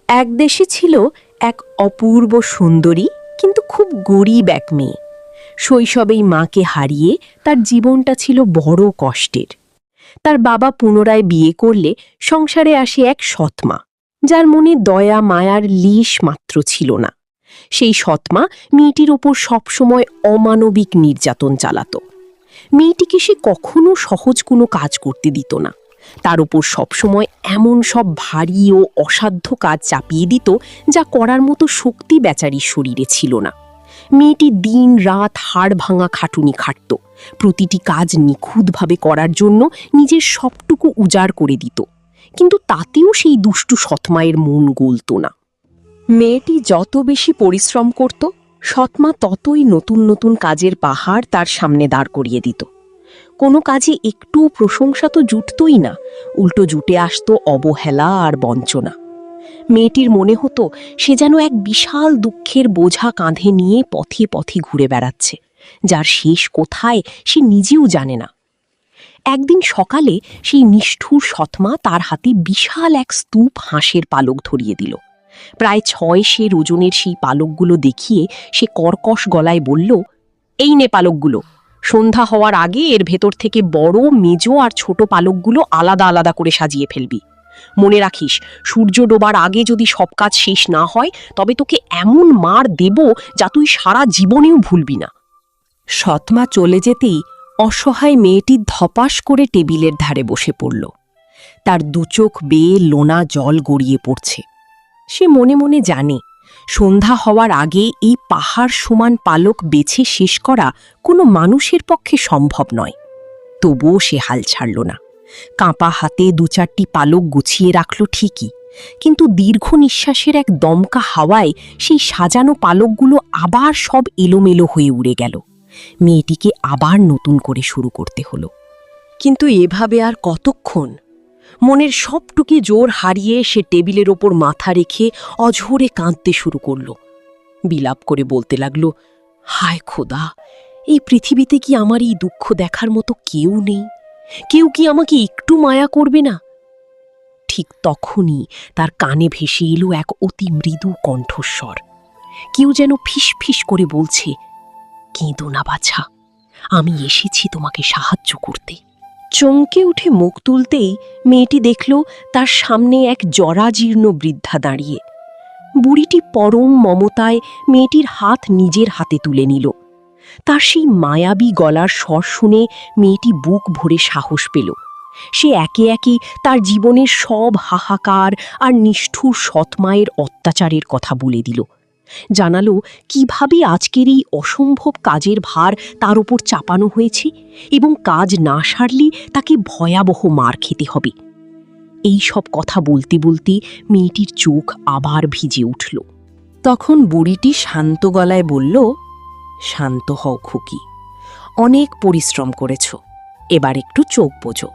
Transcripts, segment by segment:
এক দেশে ছিল এক অপূর্ব সুন্দরী কিন্তু খুব গরিব এক মেয়ে। শৈশবেই মাকে হারিয়ে তার জীবনটা ছিল বড় কষ্টের। তার বাবা পুনরায় বিয়ে করলে সংসারে আসে এক সৎমা, যার মনে দয়া মায়ার লেশ মাত্র ছিল না। সেই সৎমা মেয়েটির ওপর সবসময় অমানবিক নির্যাতন চালাত। মেয়েটিকে সে কখনো সহজ কোনো কাজ করতে দিত না। তার উপর সবসময় এমন সব ভারী ও অসাধ্য কাজ চাপিয়ে দিত যা করার মতো শক্তি বেচারির শরীরে ছিল না। মেয়েটি দিন রাত হাড় ভাঙা খাটুনি খাটত, প্রতিটি কাজ নিখুঁতভাবে করার জন্য নিজের সবটুকু উজাড় করে দিত, কিন্তু তাতেও সেই দুষ্টু সৎমায়ের মন গলত না। মেয়েটি যত বেশি পরিশ্রম করত, সৎমা ততই নতুন নতুন কাজের পাহাড় তার সামনে দাঁড় করিয়ে দিত। কোনো কাজে একটু প্রশংসা তো জুটতই না, উল্টো জুটে আসতো অবহেলা আর বঞ্চনা। মেয়েটির মনে হতো সে যেন এক বিশাল দুঃখের বোঝা কাঁধে নিয়ে পথে পথে ঘুরে বেড়াচ্ছে, যার শেষ কোথায় সে নিজেও জানে না। একদিন সকালে সেই নিষ্ঠুর সৎমা তার হাতে বিশাল এক স্তূপ হাঁসের পালক ধরিয়ে দিল। প্রায় 6 সের ওজনের সেই পালকগুলো দেখিয়ে সে কর্কশ গলায় বলল, এই নে পালকগুলো, সন্ধ্যা হওয়ার আগে এর ভেতর থেকে বড়, মেজো আর ছোট পালকগুলো আলাদা আলাদা করে সাজিয়ে ফেলবি। মনে রাখিস, সূর্য ডোবার আগে যদি সব কাজ শেষ না হয় তবে তোকে এমন মার দেব যা তুই সারা জীবনেও ভুলবি না। সৎমা চলে যেতেই অসহায় মেয়েটি ধপাস করে টেবিলের ধারে বসে পড়ল। তার দুচোখ বেয়ে লোনা জল গড়িয়ে পড়ছে। সে মনে মনে জানে, সন্ধ্যা হওয়ার আগে এই পাহাড় সমান পালক বেছে শেষ করা কোনো মানুষের পক্ষে সম্ভব নয়। তবুও সে হাল ছাড়ল না। কাঁপা হাতে 2-4টি পালক গুছিয়ে রাখল ঠিকই, কিন্তু দীর্ঘ নিঃশ্বাসের এক দমকা হাওয়ায় সেই সাজানো পালকগুলো আবার সব এলোমেলো হয়ে উড়ে গেল। মেয়েটিকে আবার নতুন করে শুরু করতে হলো। কিন্তু এভাবে আর কতক্ষণ? মনের সবটুকি জোর হারিয়ে সে টেবিলের ওপর মাথা রেখে অঝোরে কাঁদতে শুরু করল। বিলাপ করে বলতে লাগল, হায় খোদা, এই পৃথিবীতে কি আমার এই দুঃখ দেখার মতো কেউ নেই? কেউ কি আমাকে একটু মায়া করবে না? ঠিক তখনই তার কানে ভেসে এলো এক অতি মৃদু কণ্ঠস্বর। কেউ যেন ফিস ফিস করে বলছে, কেঁদো না বাছা, আমি এসেছি তোমাকে সাহায্য করতে। চমকে উঠে মুখ তুলতেই মেয়েটি দেখল তার সামনে এক জরাজীর্ণ বৃদ্ধা দাঁড়িয়ে। বুড়িটি পরম মমতায় মেয়েটির হাত নিজের হাতে তুলে নিল। তার সেই মায়াবী গলার স্বর শুনে মেয়েটি বুক ভরে সাহস পেল। সে একে একে তার জীবনের সব হাহাকার আর নিষ্ঠুর সৎমায়ের অত্যাচারের কথা বলে দিল। জানালো কিভাবে আজকের এই অসম্ভব কাজের ভার তার উপর চাপানো হয়েছে এবং কাজ না সারলে তাকে ভয়াবহ মার খেতে হবে। এই সব কথা বলতে বলতে মেয়েটির চোখ আবার ভিজে উঠল। তখন বুড়িটি শান্ত গলায় বলল, শান্ত হও খুকি, অনেক পরিশ্রম করেছ, এবার একটু চোখ বোঝো।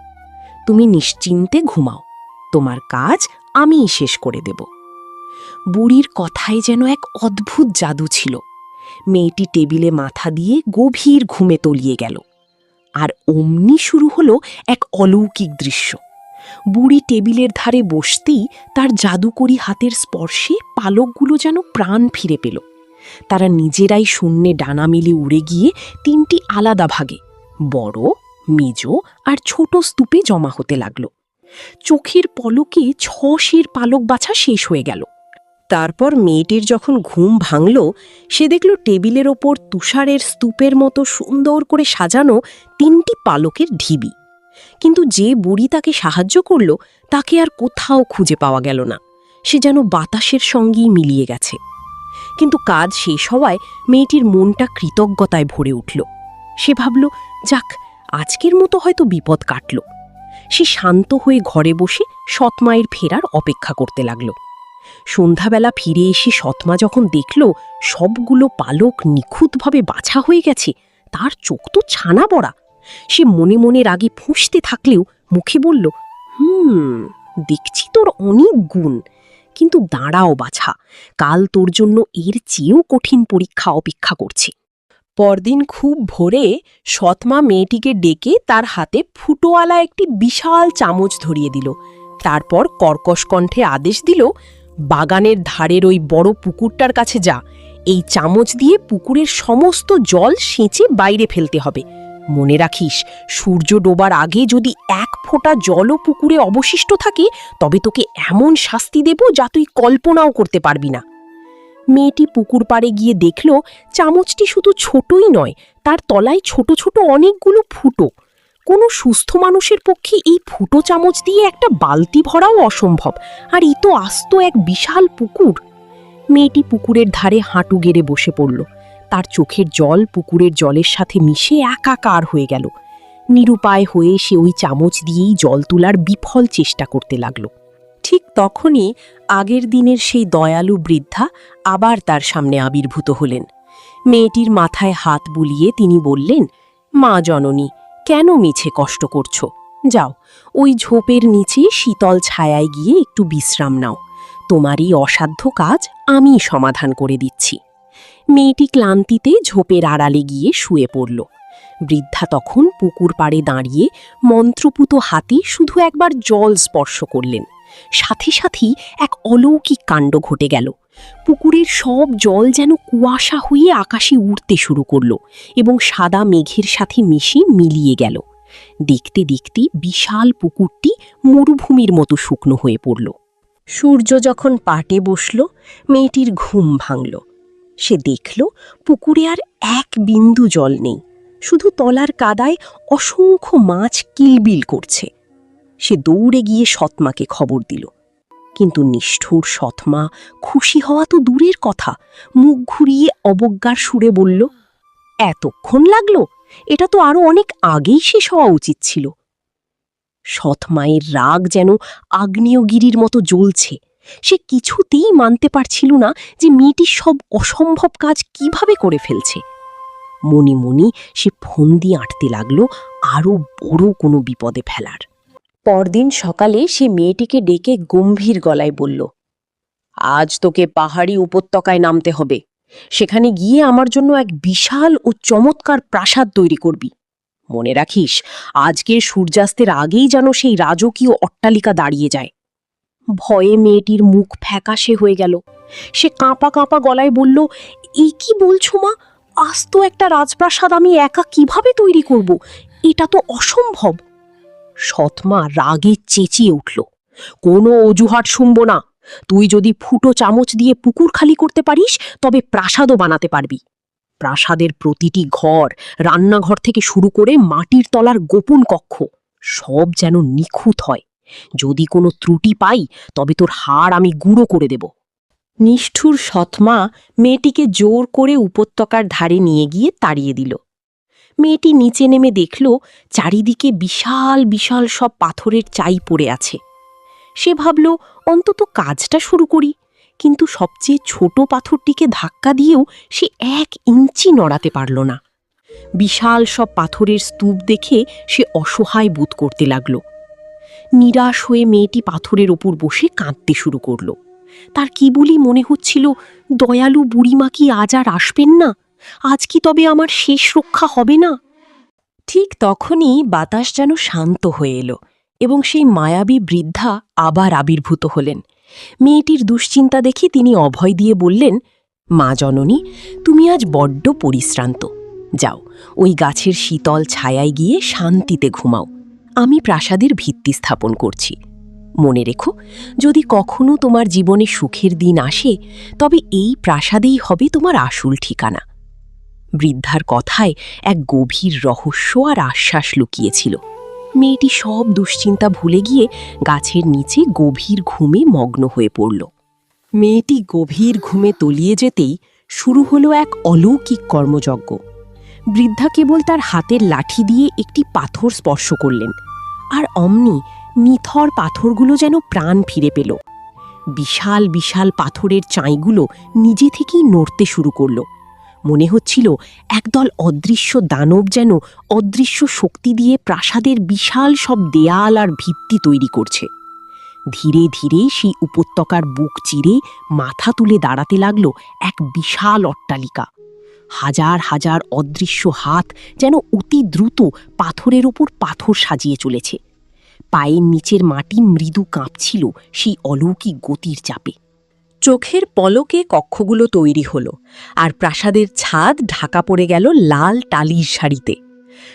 তুমি নিশ্চিন্তে ঘুমাও, তোমার কাজ আমিই শেষ করে দেব। বুড়ির কথায় যেন এক অদ্ভুত জাদু ছিল। মেয়েটি টেবিলে মাথা দিয়ে গভীর ঘুমে তলিয়ে গেল। আর অমনি শুরু হলো এক অলৌকিক দৃশ্য। বুড়ি টেবিলের ধারে বসতেই তার জাদুকরি হাতের স্পর্শে পালকগুলো যেন প্রাণ ফিরে পেল। তারা নিজেরাই শূন্যে ডানা মেলে উড়ে গিয়ে 3টি আলাদা ভাগে, বড়, মেজো আর ছোট স্তূপে জমা হতে লাগল। চোখের পলকে 6 সের পালক বাছা শেষ হয়ে গেল। তারপর মেয়েটির যখন ঘুম ভাঙল, সে দেখল টেবিলের ওপর তুষারের স্তূপের মতো সুন্দর করে সাজানো 3টি পালকের ঢিবি। কিন্তু যে বুড়ি তাকে সাহায্য করল তাকে আর কোথাও খুঁজে পাওয়া গেল না। সে যেন বাতাসের সঙ্গেই মিলিয়ে গেছে। কিন্তু কাজ শেষ হওয়ায় মেয়েটির মনটা কৃতজ্ঞতায় ভরে উঠল। সে ভাবল, যাক, আজকের মতো হয়তো বিপদ কাটল। সে শান্ত হয়ে ঘরে বসে সৎমায়ের ফেরার অপেক্ষা করতে লাগল। সন্ধ্যাবেলা ফিরে এসে সৎমা যখন দেখল সবগুলো পালক নিখুঁতভাবে বাছা হয়ে গেছে, তার চোখ তো ছানা বড়া। সে মনে মনে রাগে ফুঁসতে থাকলেও মুখে বলল, দেখছি তোর অনেক গুণ, কিন্তু দাঁড়াও বাছা, কাল তোর জন্য এর চেয়েও কঠিন পরীক্ষা অপেক্ষা করছে। পরদিন খুব ভোরে সৎমা মেয়েটিকে ডেকে তার হাতে ফুটোওয়ালা একটি বিশাল চামচ ধরিয়ে দিল। তারপর কর্কশ কণ্ঠে আদেশ দিল, বাগানের ধারের ওই বড় পুকুরটার কাছে যা। এই চামচ দিয়ে পুকুরের সমস্ত জল সেঁচে বাইরে ফেলতে হবে। মনে রাখিস, সূর্য ডোবার আগে যদি এক ফোঁটা জলও পুকুরে অবশিষ্ট থাকে, তবে তোকে এমন শাস্তি দেব যা তুই কল্পনাও করতে পারবি না। মেয়েটি পুকুর পাড়ে গিয়ে দেখল চামচটি শুধু ছোটই নয়, তার তলায় ছোট ছোট অনেকগুলো ফুটো। কোনো সুস্থ মানুষের পক্ষে এই ফুটো চামচ দিয়ে একটা বালতি ভরাও অসম্ভব, আর এই তো আস্ত এক বিশাল পুকুর। মেয়েটি পুকুরের ধারে হাঁটু গেড়ে বসে পড়ল। তার চোখের জল পুকুরের জলের সাথে মিশে একাকার হয়ে গেল। নিরুপায় হয়ে সে ওই চামচ দিয়েই জল তোলার বিফল চেষ্টা করতে লাগল। ঠিক তখনই আগের দিনের সেই দয়ালু বৃদ্ধা আবার তার সামনে আবির্ভূত হলেন। মেয়েটির মাথায় হাত বুলিয়ে তিনি বললেন, মা জননী, কেন মিছে কষ্ট করছো? যাও, ওই ঝোপের নিচে শীতল ছায়ায় গিয়ে একটু বিশ্রাম নাও। তোমারই অসাধ্য কাজ আমি সমাধান করে দিচ্ছি। মেয়েটি ক্লান্তিতে ঝোপের আড়ালে গিয়ে শুয়ে পড়ল। বৃদ্ধা তখন পুকুর পাড়ে দাঁড়িয়ে মন্ত্রপুত হাতে শুধু একবার জল স্পর্শ করলেন। সাথে সাথেই এক অলৌকিক কাণ্ড ঘটে গেল। পুকুরের সব জল যেন কুয়াশা হয়ে আকাশে উড়তে শুরু করল এবং সাদা মেঘের সাথে মিশে মিলিয়ে গেল। দেখতে দেখতে বিশাল পুকুরটি মরুভূমির মতো শুকনো হয়ে পড়ল। সূর্য যখন পাটে বসল, মেয়েটির ঘুম ভাঙল। সে দেখল পুকুরে আর এক বিন্দু জল নেই, শুধু তলার কাদায় অসংখ্য মাছ কিলবিল করছে। সে দৌড়ে গিয়ে সৎমাকে খবর দিল, কিন্তু নিষ্ঠুর সৎমা খুশি হওয়া তো দূরের কথা, মুখ ঘুরিয়ে অবজ্ঞার সুরে বলল, এতক্ষণ লাগলো? এটা তো আরো অনেক আগেই শেষ হওয়া উচিত ছিল। সৎমায়ের রাগ যেন আগ্নেয়গিরির মতো জ্বলছে। সে কিছুতেই মানতে পারছিল না যে মেয়েটি সব অসম্ভব কাজ কিভাবে করে ফেলছে। মনে মনে সে ফন্দি আঁটতে লাগলো আরও বড় কোনো বিপদে ফেলার। পরদিন সকালে সে মেয়েটিকে ডেকে গম্ভীর গলায় বলল, আজ তোকে পাহাড়ি উপত্যকায় নামতে হবে। সেখানে গিয়ে আমার জন্য এক বিশাল ও চমৎকার প্রাসাদ তৈরি করবি। মনে রাখিস, আজকের সূর্যাস্তের আগেই যেন সেই রাজকীয় অট্টালিকা দাঁড়িয়ে যায়। ভয়ে মেয়েটির মুখ ফ্যাকাশে হয়ে গেল। সে কাঁপা কাঁপা গলায় বলল, এই কি বলছো মা? আস্ত একটা রাজপ্রাসাদ আমি একা কিভাবে তৈরি করব? এটা তো অসম্ভব। সৎমা রাগে চেঁচিয়ে উঠল, কোনো অজুহাত শুনব না। তুই যদি ফুটো চামচ দিয়ে পুকুর খালি করতে পারিস, তবে প্রাসাদও বানাতে পারবি। প্রাসাদের প্রতিটি ঘর, রান্নাঘর থেকে শুরু করে মাটির তলার গোপন কক্ষ, সব যেন নিখুঁত হয়। যদি কোনো ত্রুটি পাই, তবে তোর হাড় আমি গুঁড়ো করে দেব। নিষ্ঠুর সৎমা মেয়েটিকে জোর করে উপত্যকার ধারে নিয়ে গিয়ে তাড়িয়ে দিল। মেয়েটি নিচে নেমে দেখল চারিদিকে বিশাল বিশাল সব পাথরের চাই পড়ে আছে। সে ভাবল, অন্তত কাজটা শুরু করি। কিন্তু সবচেয়ে ছোট পাথরটিকে ধাক্কা দিয়েও সে 1 ইঞ্চি নড়াতে পারল না। বিশাল সব পাথরের স্তূপ দেখে সে অসহায় বোধ করতে লাগল। নিরাশ হয়ে মেয়েটি পাথরের ওপর বসে কাঁদতে শুরু করল। তার কি বলি মনে হচ্ছিল, দয়ালু বুড়িমা কি আজ আর আসবেন না? আজ কি তবে আমার শেষ রক্ষা হবে না? ঠিক তখনই বাতাস যেন শান্ত হয়ে এলো এবং সেই মায়াবী বৃদ্ধা আবার আবির্ভূত হলেন। মেয়েটির দুশ্চিন্তা দেখে তিনি অভয় দিয়ে বললেন, মা জননী, তুমি আজ বড্ড পরিশ্রান্ত। যাও, ওই গাছের শীতল ছায়ায় গিয়ে শান্তিতে ঘুমাও। আমি প্রাসাদের ভিত্তি স্থাপন করছি। মনে রেখো, যদি কখনো তোমার জীবনে সুখের দিন আসে, তবে এই প্রাসাদেই হবে তোমার আসল ঠিকানা। বৃদ্ধার কথায় এক গভীর রহস্য আর আশ্বাস লুকিয়েছিল। মেয়েটি সব দুশ্চিন্তা ভুলে গিয়ে গাছের নিচে গভীর ঘুমে মগ্ন হয়ে পড়ল। মেয়েটি গভীর ঘুমে তলিয়ে যেতেই শুরু হলো এক অলৌকিক কর্মযজ্ঞ। বৃদ্ধা কেবল তার হাতের লাঠি দিয়ে একটি পাথর স্পর্শ করলেন, আর অমনি নিথর পাথরগুলো যেন প্রাণ ফিরে পেল। বিশাল বিশাল পাথরের চাঁইগুলো নিজে থেকেই নড়তে শুরু করল। মনে হচ্ছিল একদল অদৃশ্য দানব যেন অদৃশ্য শক্তি দিয়ে প্রাসাদের বিশাল সব দেয়াল আর ভিত্তি তৈরি করছে। ধীরে ধীরে সেই উপত্যকার বুক চিরে মাথা তুলে দাঁড়াতে লাগল এক বিশাল অট্টালিকা। হাজার হাজার অদৃশ্য হাত যেন অতি দ্রুত পাথরের ওপর পাথর সাজিয়ে চলেছে। পায়ের নিচের মাটি মৃদু কাঁপছিল সেই অলৌকিক গতির চাপে। চোখের পলকে কক্ষগুলো তৈরি হলো, আর প্রাসাদের ছাদ ঢাকা পড়ে গেল লাল টালির শাড়িতে।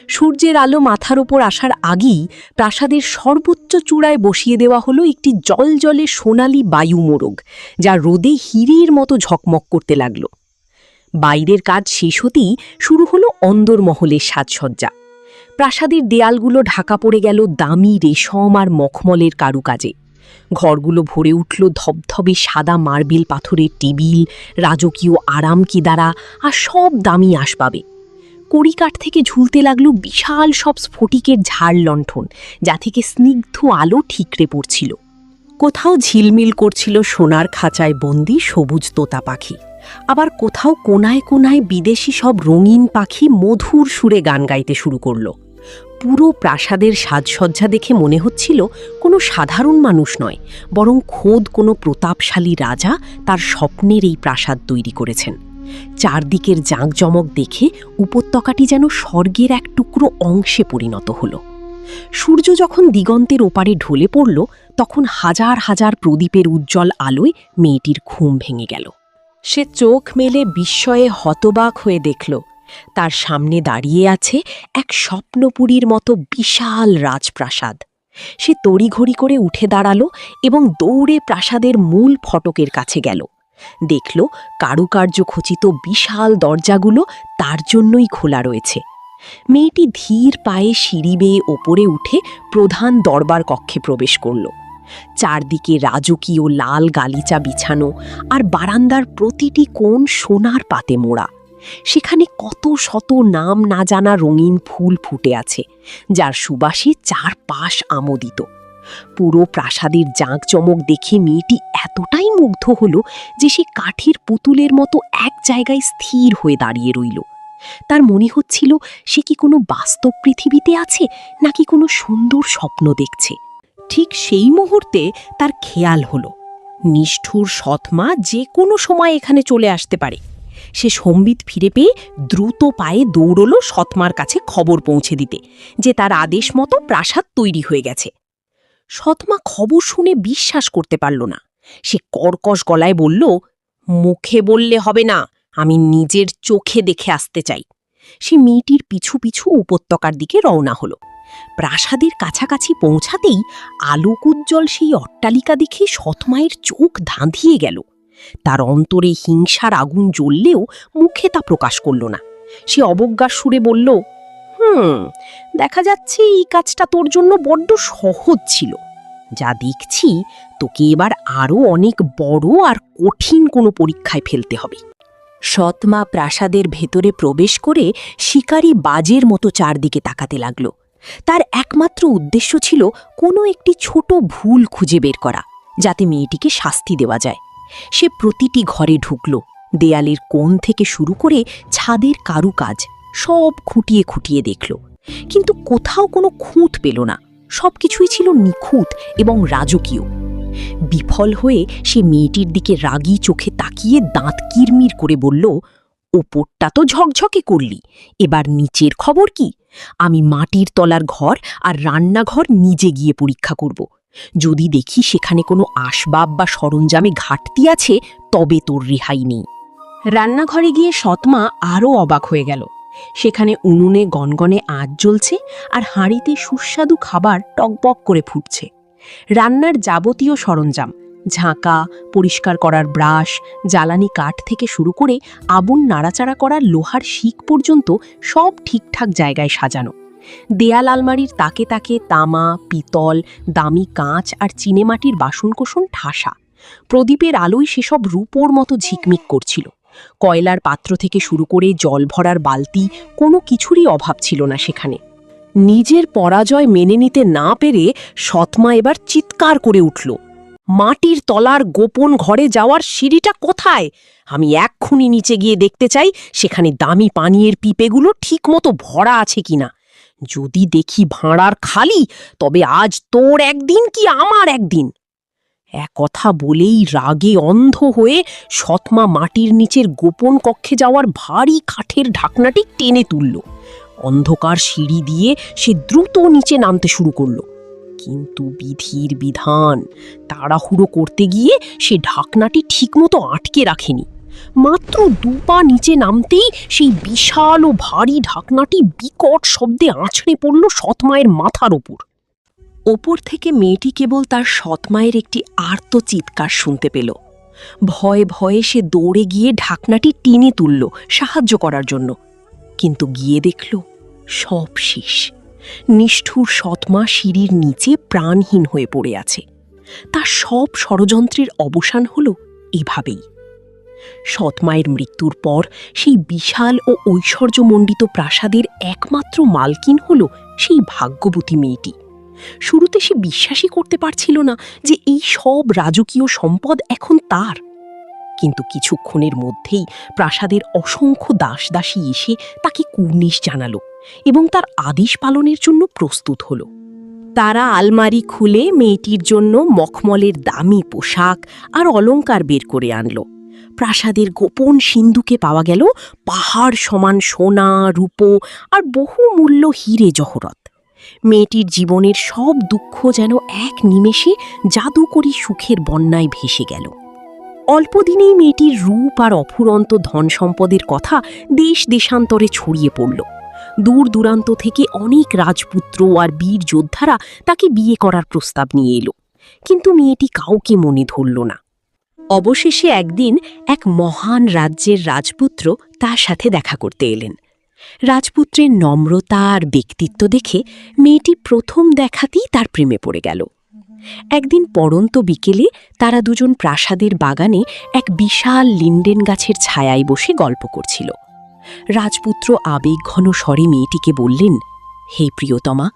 সূর্যের আলো মাথার ওপর আসার আগেই প্রাসাদের সর্বোচ্চ চূড়ায় বসিয়ে দেওয়া হলো একটি জলজলে সোনালি বায়ু মোরগ, যা রোদে হীরের মতো ঝকমক করতে লাগল। বাইরের কাজ শেষ হতেই শুরু হলো অন্দরমহলের সাজসজ্জা। প্রাসাদের দেয়ালগুলো ঢাকা পড়ে গেল দামি রেশম আর মখমলের কারুকাজে। ঘরগুলো ভরে উঠল ধবধবে সাদা মার্বেল পাথরের টেবিল, রাজকীয় আরাম কিদারা আর সব দামি আসবাবে। কড়িকাঠ থেকে ঝুলতে লাগলো বিশাল সব স্ফটিকের ঝাড় লণ্ঠন, যা থেকে স্নিগ্ধ আলো ঠিকরে পড়ছিল। কোথাও ঝিলমিল করছিল সোনার খাঁচায় বন্দি সবুজ তোতা পাখি, আবার কোথাও কোনায় কোনায় বিদেশি সব রঙিন পাখি মধুর সুরে গান গাইতে শুরু করল। পুরো প্রাসাদের সাজসজ্জা দেখে মনে হচ্ছিল কোনো সাধারণ মানুষ নয়, বরং খোদ কোনো প্রতাপশালী রাজা তার স্বপ্নের এই প্রাসাদ তৈরি করেছেন। চারদিকের জাঁকজমক দেখে উপত্যকাটি যেন স্বর্গের এক টুকরো অংশে পরিণত হল। সূর্য যখন দিগন্তের ওপারে ঢলে পড়ল, তখন হাজার হাজার প্রদীপের উজ্জ্বল আলোয় মেয়েটির ঘুম ভেঙে গেল। সে চোখ মেলে বিস্ময়ে হতবাক হয়ে দেখল, তার সামনে দাঁড়িয়ে আছে এক স্বপ্নপুরীর মতো বিশাল রাজপ্রাসাদ। সে তড়িঘড়ি করে উঠে দাঁড়ালো এবং দৌড়ে প্রাসাদের মূল ফটকের কাছে গেল। দেখল কারুকার্য খচিত বিশাল দরজাগুলো তার জন্যই খোলা রয়েছে। মেয়েটি ধীর পায়ে সিঁড়ি বেয়ে ওপরে উঠে প্রধান দরবার কক্ষে প্রবেশ করল। চারদিকে রাজকীয় লাল গালিচা বিছানো, আর বারান্দার প্রতিটি কোণ সোনার পাতে মোড়া। সেখানে কত শত নাম না জানা রঙিন ফুল ফুটে আছে, যার সুবাসে চারপাশ আমোদিত। পুরো প্রাসাদের জাঁকজমক দেখে মেয়েটি এতটাই মুগ্ধ হল যে সে কাঠের পুতুলের মতো এক জায়গায় স্থির হয়ে দাঁড়িয়ে রইল। তার মনে হচ্ছিল সে কি কোনো বাস্তব পৃথিবীতে আছে, নাকি কোনো সুন্দর স্বপ্ন দেখছে। ঠিক সেই মুহূর্তে তার খেয়াল হলো, নিষ্ঠুর সৎমা যে কোনো সময় এখানে চলে আসতে পারে। সে সম্বিত ফিরে পেয়ে দ্রুত পায়ে দৌড়ল সৎমার কাছে খবর পৌঁছে দিতে যে তার আদেশ মতো প্রাসাদ তৈরি হয়ে গেছে। সৎমা খবর শুনে বিশ্বাস করতে পারল না। সে কর্কশ গলায় বলল, মুখে বললে হবে না, আমি নিজের চোখে দেখে আসতে চাই। সে মেয়েটির পিছু পিছু উপত্যকার দিকে রওনা হল। প্রাসাদের কাছাকাছি পৌঁছাতেই আলোকোজ্জ্বল সেই অট্টালিকা দেখে সৎমায়ের চোখ ধাঁধিয়ে গেল। তার অন্তরে হিংসার আগুন জ্বললেও মুখে তা প্রকাশ করল না। সে অবজ্ঞার সুরে বলল, দেখা যাচ্ছে এই কাজটা তোর জন্য বড্ড সহজ ছিল। যা দেখছি তোকে এবার আরও অনেক বড় আর কঠিন কোনো পরীক্ষায় ফেলতে হবে। সৎমা প্রাসাদের ভেতরে প্রবেশ করে শিকারী বাজের মতো চারদিকে তাকাতে লাগল। তার একমাত্র উদ্দেশ্য ছিল কোনো একটি ছোট ভুল খুঁজে বের করা, যাতে মেয়েটিকে শাস্তি দেওয়া যায়। সে প্রতিটি ঘরে ঢুকল, দেয়ালের কোণ থেকে শুরু করে ছাদের কারুকাজ সব খুঁটিয়ে খুঁটিয়ে দেখল, কিন্তু কোথাও কোনো খুঁত পেল না। সবকিছুই ছিল নিখুঁত এবং রাজকীয়। বিফল হয়ে সে মেয়েটির দিকে রাগী চোখে তাকিয়ে দাঁত কিরমির করে বলল, ওপরটা তো ঝকঝকে করলি, এবার নিচের খবর কি? আমি মাটির তলার ঘর আর রান্নাঘর নিজে গিয়ে পরীক্ষা করব। যদি দেখি সেখানে কোনো আসবাব বা সরঞ্জামে ঘাটতি আছে, তবে তোর রেহাই নেই। রান্নাঘরে গিয়ে সৎমা আরও অবাক হয়ে গেল। সেখানে উনুনে গনগনে আঁচ জ্বলছে, আর হাঁড়িতে সুস্বাদু খাবার টকবক করে ফুটছে। রান্নার যাবতীয় সরঞ্জাম, ঝাঁকা, পরিষ্কার করার ব্রাশ, জ্বালানি কাঠ থেকে শুরু করে আগুন নাড়াচাড়া করার লোহার শিক পর্যন্ত সব ঠিকঠাক জায়গায় সাজানো। দেয়াল আলমারির তাকে তাকে তামা, পিতল, দামি কাঁচ আর চিনেমাটির বাসনকোসন ঠাসা। প্রদীপের আলোয় সেসব রূপোর মতো ঝিকমিক করছিল। কয়লার পাত্র থেকে শুরু করে জল ভরার বালতি, কোনো কিছুরই অভাব ছিল না সেখানে। নিজের পরাজয় মেনে নিতে না পেরে সৎমা এবার চিৎকার করে উঠল, মাটির তলার গোপন ঘরে যাওয়ার সিঁড়িটা কোথায়? আমি এক্ষুনি নিচে গিয়ে দেখতে চাই সেখানে দামি পানীয়ের পিপেগুলো ঠিকমতো ভরা আছে কিনা। যদি দেখি ভাঁড়ার খালি, তবে আজ তোর একদিন কি আমার একদিন। এক কথা বলেই রাগে অন্ধ হয়ে সৎমা মাটির নিচের গোপন কক্ষে যাওয়ার ভারী কাঠের ঢাকনাটি টেনে তুলল। অন্ধকার সিঁড়ি দিয়ে সে দ্রুত নিচে নামতে শুরু করল। কিন্তু বিধির বিধান, তাড়াহুড়ো করতে গিয়ে সে ঢাকনাটি ঠিকমতো আটকে রাখেনি। মাত্র 2 পা নিচে নামতেই সেই বিশাল ও ভারী ঢাকনাটি বিকট শব্দে আছড়ে পড়ল সৎমায়ের মাথার ওপর। ওপর থেকে মেয়েটি কেবল তার সৎমায়ের একটি আর্ত চিৎকার শুনতে পেল। ভয়ে ভয়ে সে দৌড়ে গিয়ে ঢাকনাটি টেনে তুলল সাহায্য করার জন্য, কিন্তু গিয়ে দেখল সব শেষ। নিষ্ঠুর সৎমা সিঁড়ির নিচে প্রাণহীন হয়ে পড়ে আছে। তার সব ষড়যন্ত্রের অবসান হল এভাবেই। সৎমায়ের মৃত্যুর পর সেই বিশাল ও ঐশ্বর্যমণ্ডিত প্রাসাদের একমাত্র মালকিন হল সেই ভাগ্যবতী মেয়েটি। শুরুতে সে বিশ্বাসই করতে পারছিল না যে এই সব রাজকীয় সম্পদ এখন তার। কিন্তু কিছুক্ষণের মধ্যেই প্রাসাদের অসংখ্য দাসদাসী এসে তাকে কুর্নিশ জানালো এবং তার আদেশ পালনের জন্য প্রস্তুত হল। তারা আলমারি খুলে মেয়েটির জন্য মখমলের দামি পোশাক আর অলংকার বের করে আনল। প্রাসাদের গোপন সিন্ধুকে পাওয়া গেল পাহাড় সমান সোনা, রূপো আর বহুমূল্য হীরে জহরত। মেয়েটির জীবনের সব দুঃখ যেন এক নিমেষে জাদুকরী সুখের বন্যায় ভেসে গেল। অল্পদিনেই মেয়েটির রূপ আর অফুরন্ত ধন সম্পদের কথা দেশ দেশান্তরে ছড়িয়ে পড়ল। দূর দূরান্ত থেকে অনেক রাজপুত্র আর বীর যোদ্ধারা তাকে বিয়ে করার প্রস্তাব নিয়ে এলো, কিন্তু মেয়েটি কাউকে মনে ধরল না। অবশেষে একদিন এক মহান রাজ্যের রাজপুত্র তার সাথে দেখা করতে এলেন। রাজপুত্রের নম্রতা আর ব্যক্তিত্ব দেখে মেয়েটি প্রথম দেখাতেই তার প্রেমে পড়ে গেল। একদিন পড়ন্ত বিকেলে তারা দুজন প্রাসাদের বাগানে এক বিশাল লিন্ডেন গাছের ছায়ায় বসে গল্প করছিল। রাজপুত্র আবেগঘন স্বরে মেয়েটিকে বললেন, হে প্রিয়তমা,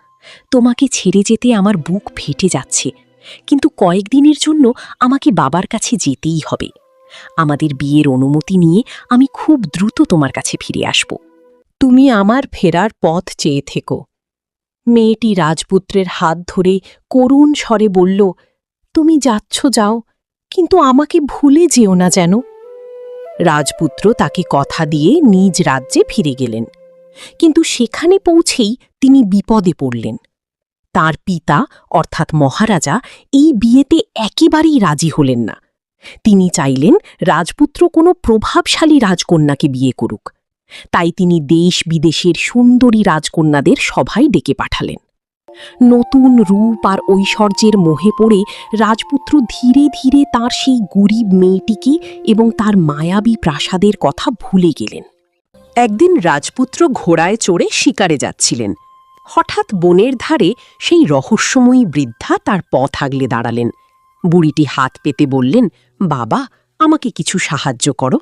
তোমাকে ছেড়ে যেতে আমার বুক ফেটে যাচ্ছে, কিন্তু কয়েকদিনের জন্য আমাকে বাবার কাছে যেতেই হবে। আমাদের বিয়ের অনুমতি নিয়ে আমি খুব দ্রুত তোমার কাছে ফিরে আসব। তুমি আমার ফেরার পথ চেয়ে থেকো। মেয়েটি রাজপুত্রের হাত ধরে করুণ স্বরে বলল, তুমি যাচ্ছ যাও, কিন্তু আমাকে ভুলে যেও না যেন। রাজপুত্র তাকে কথা দিয়ে নিজ রাজ্যে ফিরে গেলেন, কিন্তু সেখানে পৌঁছেই তিনি বিপদে পড়লেন। তার পিতা অর্থাৎ মহারাজা এই বিয়েতে একেবারেই রাজি হলেন না। তিনি চাইলেন রাজপুত্র কোনো প্রভাবশালী রাজকন্যাকে বিয়ে করুক। তাই তিনি দেশ বিদেশের সুন্দরী রাজকন্যাদের সভায় ডেকে পাঠালেন। নতুন রূপ আর ঐশ্বর্যের মোহে পড়ে রাজপুত্র ধীরে ধীরে তার সেই গরিব মেয়েটিকে এবং তার মায়াবী প্রাসাদের কথা ভুলে গেলেন। একদিন রাজপুত্র ঘোড়ায় চড়ে শিকারে যাচ্ছিলেন। হঠাৎ বনের ধারে সেই রহস্যময়ী বৃদ্ধা তার পথ আগলে দাঁড়ালেন। বুড়িটি হাত পেতে বললেন, বাবা, আমাকে কিছু সাহায্য করো।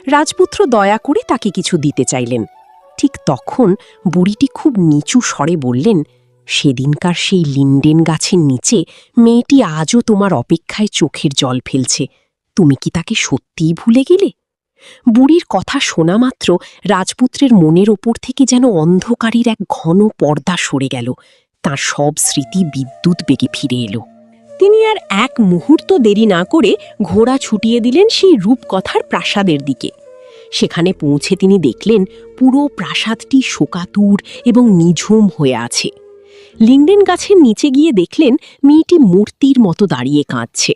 রাজপুত্র দয়া করে তাকে কিছু দিতে চাইলেন। ঠিক তখন বুড়িটি খুব নিচু স্বরে বললেন, সেদিনকার সেই লিন্ডেন গাছের নিচে মেয়েটি আজও তোমার অপেক্ষায় চোখের জল ফেলছে। তুমি কি তাকে সত্যিই ভুলে গেলে? বুড়ির কথা শোনা মাত্র রাজপুত্রের মনের ওপর থেকে যেন অন্ধকারের এক ঘন পর্দা সরে গেল। তার সব স্মৃতি বিদ্যুৎ বেগে ফিরে এলো। তিনি আর এক মুহূর্ত দেরি না করে ঘোড়া ছুটিয়ে দিলেন সেই রূপকথার প্রাসাদের দিকে। সেখানে পৌঁছে তিনি দেখলেন পুরো প্রাসাদটি শোকাতুর এবং নিঝুম হয়ে আছে। লিন্ডেন গাছের নিচে গিয়ে দেখলেন মেয়েটি মূর্তির মতো দাঁড়িয়ে কাঁদছে।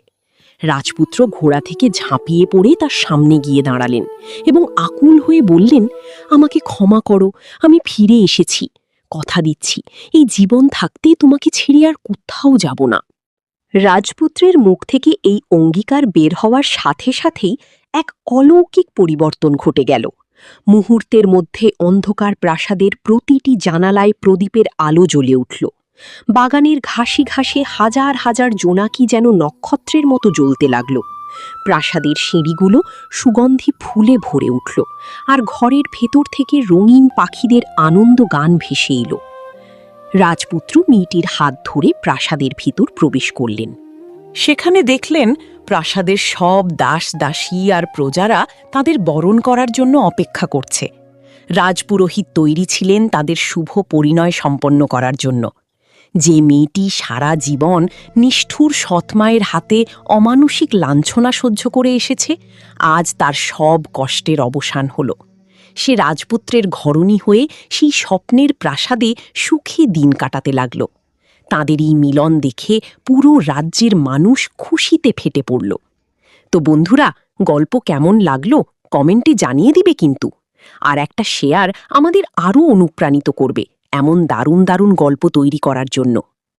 রাজপুত্র ঘোড়া থেকে ঝাঁপিয়ে পড়ে তার সামনে গিয়ে দাঁড়ালেন এবং আকুল হয়ে বললেন, আমাকে ক্ষমা করো, আমি ফিরে এসেছি। কথা দিচ্ছি, এই জীবন থাকতে তোমাকে ছেড়ে আর কোথাও যাব না। রাজপুত্রের মুখ থেকে এই অঙ্গীকার বের হওয়ার সাথে সাথেই এক অলৌকিক পরিবর্তন ঘটে গেল। মুহূর্তের মধ্যে অন্ধকার প্রাসাদের প্রতিটি জানালায় প্রদীপের আলো জ্বলে উঠল। বাগানের ঘাসে ঘাসে হাজার হাজার জোনাকি যেন নক্ষত্রের মতো জ্বলতে লাগল। প্রাসাদের সিঁড়িগুলো সুগন্ধি ফুলে ভরে উঠল, আর ঘরের ভেতর থেকে রঙিন পাখিদের আনন্দ গান ভেসে এলো। রাজপুত্র মেয়েটির হাত ধরে প্রাসাদের ভিতর প্রবেশ করলেন। সেখানে দেখলেন প্রাসাদের সব দাস দাসী আর প্রজারা তাদের বরণ করার জন্য অপেক্ষা করছে। রাজপুরোহিত তৈরি ছিলেন তাদের শুভ পরিণয় সম্পন্ন করার জন্য। যে মেয়েটি সারা জীবন নিষ্ঠুর সৎমায়ের হাতে অমানুষিক লাঞ্ছনা সহ্য করে এসেছে, আজ তার সব কষ্টের অবসান হল। সে রাজপুত্রের ঘরণী হয়ে সেই স্বপ্নের প্রাসাদে সুখে দিন কাটাতে লাগল। তাদের এই মিলন দেখে পুরো রাজ্যের মানুষ খুশিতে ফেটে পড়ল। তো বন্ধুরা, গল্প কেমন লাগলো কমেন্টে জানিয়ে দিবে কিন্তু। আর একটা শেয়ার আমাদের আরও অনুপ্রাণিত করবে এমন দারুণ দারুণ গল্প তৈরি করার জন্য।